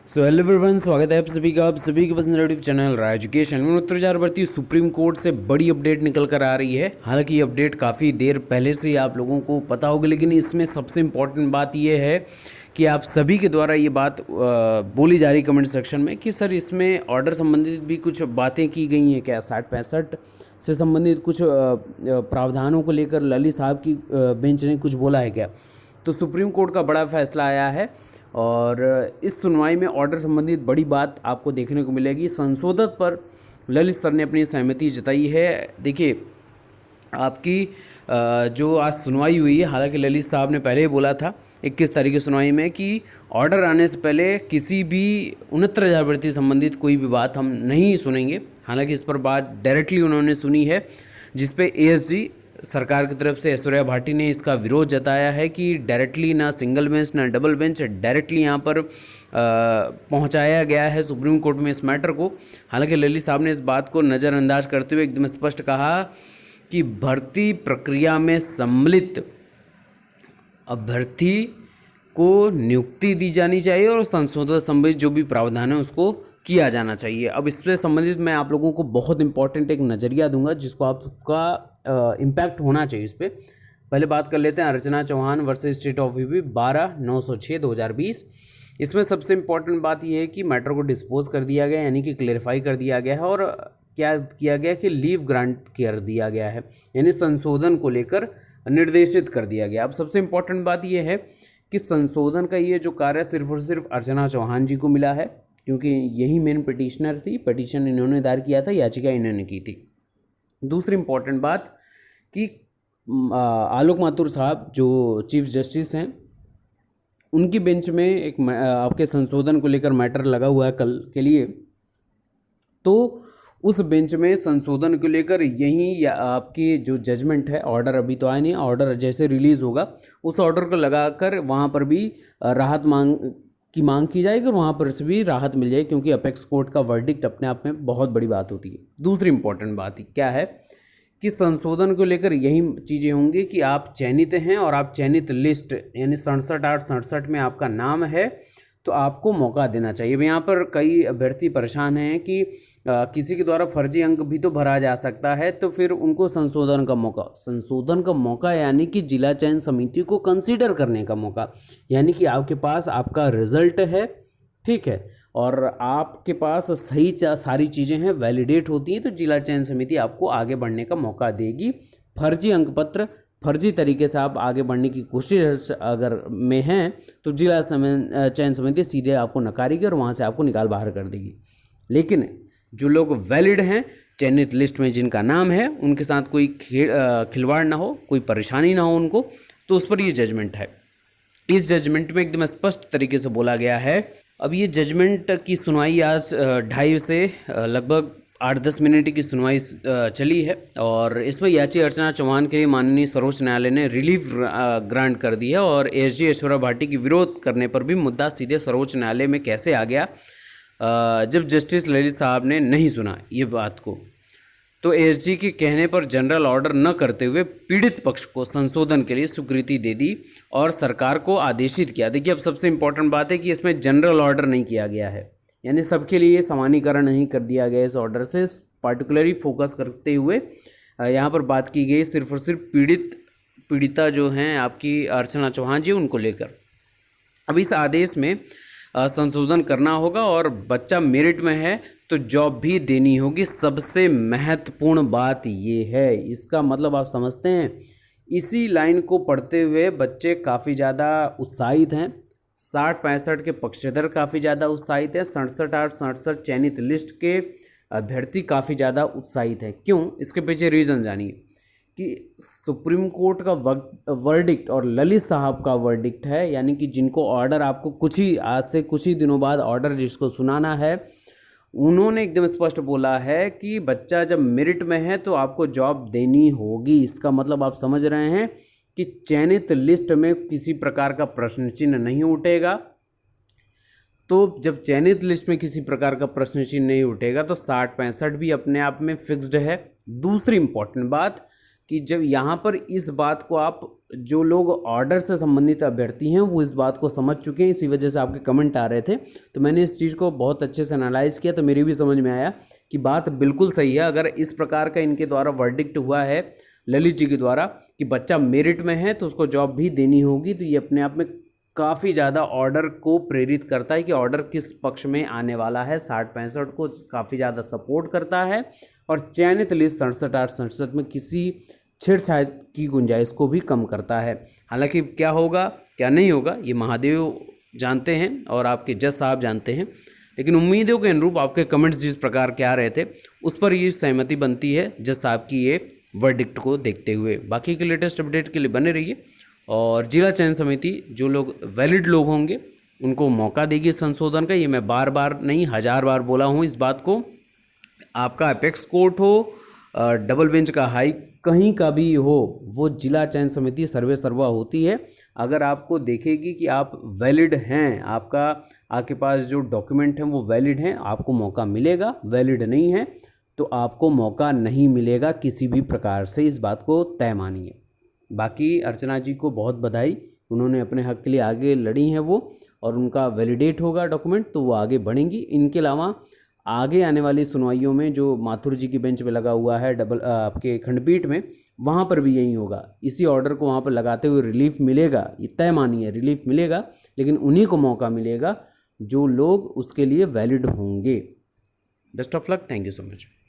Hello everyone, स्वागत है आप सभी के पसंद यूट्यूब चैनल राज एजुकेशन में। उत्तर हजार भर्ती सुप्रीम कोर्ट से बड़ी अपडेट निकल कर आ रही है। हालांकि ये अपडेट काफ़ी देर पहले से ही आप लोगों को पता होगी, लेकिन इसमें सबसे इम्पॉर्टेंट बात ये है कि आप सभी के द्वारा ये बात बोली जा रही कमेंट सेक्शन में कि सर इसमें ऑर्डर संबंधित भी कुछ बातें की गई हैं क्या, 60-65 से संबंधित कुछ प्रावधानों को लेकर ललित साहब की बेंच ने कुछ बोला है क्या। तो सुप्रीम कोर्ट का बड़ा फैसला आया है और इस सुनवाई में ऑर्डर संबंधित बड़ी बात आपको देखने को मिलेगी। संशोधन पर ललित सर ने अपनी सहमति जताई है। देखिए, आपकी जो आज सुनवाई हुई है, हालांकि ललित साहब ने पहले ही बोला था 21 तारीख की सुनवाई में कि ऑर्डर आने से पहले किसी भी 69,000 भर्ती संबंधित कोई भी बात हम नहीं सुनेंगे। हालांकि इस पर बात डायरेक्टली उन्होंने सुनी है, जिसपे एएसजी सरकार की तरफ से ऐश्वर्या भाटी ने इसका विरोध जताया है कि डायरेक्टली ना सिंगल बेंच ना डबल बेंच डायरेक्टली यहाँ पर पहुँचाया गया है सुप्रीम कोर्ट में इस मैटर को। हालांकि ललित साहब ने इस बात को नज़रअंदाज करते हुए एकदम स्पष्ट कहा कि भर्ती प्रक्रिया में सम्मिलित अभ्यर्थी को नियुक्ति दी जानी चाहिए और संशोधन संबंधित जो भी प्रावधान है उसको किया जाना चाहिए। अब इससे संबंधित मैं आप लोगों को बहुत इंपॉर्टेंट एक नज़रिया दूंगा जिसको आपका इम्पैक्ट होना चाहिए इस पर। पहले बात कर लेते हैं Archana Chauhan versus state of UP 12/906/2020। इसमें सबसे इम्पॉर्टेंट बात यह है कि मैटर को डिस्पोज कर दिया गया, यानी कि क्लेरिफाई कर दिया गया है और क्या किया गया कि लीव ग्रांट कर दिया गया है, यानी संशोधन को लेकर निर्देशित कर दिया गया। अब सबसे इम्पॉर्टेंट बात यह है कि संशोधन का ये जो कार्य सिर्फ और सिर्फ अर्चना चौहान जी को मिला है, क्योंकि यही मेन पिटिशनर थी। पिटीशन इन्होंने दायर किया था, याचिका इन्होंने की थी। दूसरी इम्पॉर्टेंट बात कि आलोक माथुर साहब जो चीफ जस्टिस हैं, उनकी बेंच में एक आपके संशोधन को लेकर मैटर लगा हुआ है कल के लिए। तो उस बेंच में संशोधन को लेकर यही आपकी जो जजमेंट है, ऑर्डर अभी तो आया नहीं, ऑर्डर जैसे रिलीज़ होगा उस ऑर्डर को लगाकर वहाँ पर भी राहत मांग की जाएगी और वहाँ पर से भी राहत मिल जाएगी, क्योंकि अपेक्स कोर्ट का वर्डिक्ट अपने आप में बहुत बड़ी बात होती है। दूसरी इंपॉर्टेंट बात क्या है कि संशोधन को लेकर यही चीज़ें होंगी कि आप चयनित हैं और आप चयनित लिस्ट यानी 67/8/67 में आपका नाम है तो आपको मौका देना चाहिए। यहाँ पर कई अभ्यर्थी परेशान हैं कि किसी के द्वारा फर्जी अंक भी तो भरा जा सकता है, तो फिर उनको संशोधन का मौका यानी कि जिला चयन समिति को कंसीडर करने का मौका, यानी कि आपके पास आपका रिजल्ट है, ठीक है, और आपके पास सही सारी चीज़ें हैं, वैलिडेट होती हैं, तो जिला चयन समिति आपको आगे बढ़ने का मौका देगी। फर्जी अंक पत्र, फर्जी तरीके से आप आगे बढ़ने की कोशिश अगर में हैं तो जिला चयन समिति सीधे आपको नकारेगी और वहाँ से आपको निकाल बाहर कर देगी। लेकिन जो लोग वैलिड हैं, चयनित लिस्ट में जिनका नाम है, उनके साथ कोई खिलवाड़ ना हो, कोई परेशानी ना हो उनको, तो उस पर ये जजमेंट है। इस जजमेंट में एकदम स्पष्ट तरीके से बोला गया है। अब ये जजमेंट की सुनवाई आज 2:30 से लगभग 8-10 मिनट की सुनवाई चली है और इसमें याचिका अर्चना चौहान के लिए माननीय सर्वोच्च न्यायालय ने रिलीफ ग्रांट कर दी है और एसजी ऐश्वर्या भाटी की विरोध करने पर भी मुद्दा सीधे सर्वोच्च न्यायालय में कैसे आ गया, जब जस्टिस ललित साहब ने नहीं सुना ये बात को, तो एसजी के कहने पर जनरल ऑर्डर न करते हुए पीड़ित पक्ष को संशोधन के लिए स्वीकृति दे दी और सरकार को आदेशित किया। देखिए, अब सबसे इम्पोर्टेंट बात है कि इसमें जनरल ऑर्डर नहीं किया गया है, यानी सबके लिए समानीकरण नहीं कर दिया गया। इस ऑर्डर से पार्टिकुलरली फोकस करते हुए यहाँ पर बात की गई सिर्फ और सिर्फ पीड़िता जो हैं आपकी अर्चना चौहान जी, उनको लेकर। अब इस आदेश में संशोधन करना होगा और बच्चा मेरिट में है तो जॉब भी देनी होगी। सबसे महत्वपूर्ण बात ये है, इसका मतलब आप समझते हैं। इसी लाइन को पढ़ते हुए बच्चे काफ़ी ज़्यादा उत्साहित हैं, 60-65 के पक्षधर काफ़ी ज़्यादा उत्साहित है, 67/8/67 चयनित लिस्ट के अभ्यर्थी काफ़ी ज़्यादा उत्साहित है। क्यों? इसके पीछे रीज़न जानिए कि सुप्रीम कोर्ट का वर्डिक्ट और ललित साहब का वर्डिक्ट है, यानी कि जिनको ऑर्डर आपको आज से कुछ ही दिनों बाद ऑर्डर जिसको सुनाना है, उन्होंने एकदम स्पष्ट बोला है कि बच्चा जब मेरिट में है तो आपको जॉब देनी होगी। इसका मतलब आप समझ रहे हैं कि चयनित लिस्ट में किसी प्रकार का प्रश्न चिन्ह नहीं उठेगा। तो जब चयनित लिस्ट में किसी प्रकार का प्रश्न चिन्ह नहीं उठेगा तो 60-65 भी अपने आप में फिक्स्ड है। दूसरी इंपॉर्टेंट बात कि जब यहाँ पर इस बात को आप, जो लोग ऑर्डर से संबंधित अभ्यर्थी हैं वो इस बात को समझ चुके हैं, इसी वजह से आपके कमेंट आ रहे थे। तो मैंने इस चीज़ को बहुत अच्छे से एनालाइज किया, तो मेरी भी समझ में आया कि बात बिल्कुल सही है। अगर इस प्रकार का इनके द्वारा वर्डिक्ट हुआ है ललित जी के द्वारा कि बच्चा मेरिट में है तो उसको जॉब भी देनी होगी, तो ये अपने आप में काफ़ी ज़्यादा ऑर्डर को प्रेरित करता है कि ऑर्डर किस पक्ष में आने वाला है। 60-65 को काफ़ी ज़्यादा सपोर्ट करता है और चयनित लिस्ट 67-68 में किसी छेड़छाड़ की गुंजाइश को भी कम करता है। हालांकि क्या होगा क्या नहीं होगा ये महादेव जानते हैं और आपके जज साहब जानते हैं, लेकिन उम्मीदों के अनुरूप आपके कमेंट्स जिस प्रकार के आ रहे थे उस पर ये सहमति बनती है जज साहब की ये वर्डिक्ट को देखते हुए। बाकी के लेटेस्ट अपडेट के लिए बने रहिए। और जिला चयन समिति जो लोग वैलिड लोग होंगे उनको मौका देगी संशोधन का। ये मैं बार बार नहीं 1000 बार बोला हूँ इस बात को। आपका अपेक्स कोर्ट हो, डबल बेंच का हाई कहीं का भी हो, वो जिला चयन समिति सर्वे सर्वा होती है। अगर आपको देखेगी कि आप वैलिड हैं, आपके पास जो डॉक्यूमेंट हैं वो वैलिड हैं, आपको मौका मिलेगा। वैलिड नहीं है तो आपको मौका नहीं मिलेगा किसी भी प्रकार से, इस बात को तय मानिए। बाकी अर्चना जी को बहुत बधाई, उन्होंने अपने हक के लिए आगे लड़ी हैं वो, और उनका वैलिडेट होगा डॉक्यूमेंट तो वो आगे बढ़ेंगी। इनके अलावा आगे आने वाली सुनवाइयों में जो माथुर जी की बेंच पे लगा हुआ है आपके खंडपीठ में, वहाँ पर भी यही होगा। इसी ऑर्डर को वहाँ पर लगाते हुए रिलीफ मिलेगा, ये तय मानिए रिलीफ मिलेगा, लेकिन उन्हीं को मौका मिलेगा जो लोग उसके लिए वैलिड होंगे। Best of luck, thank you so much.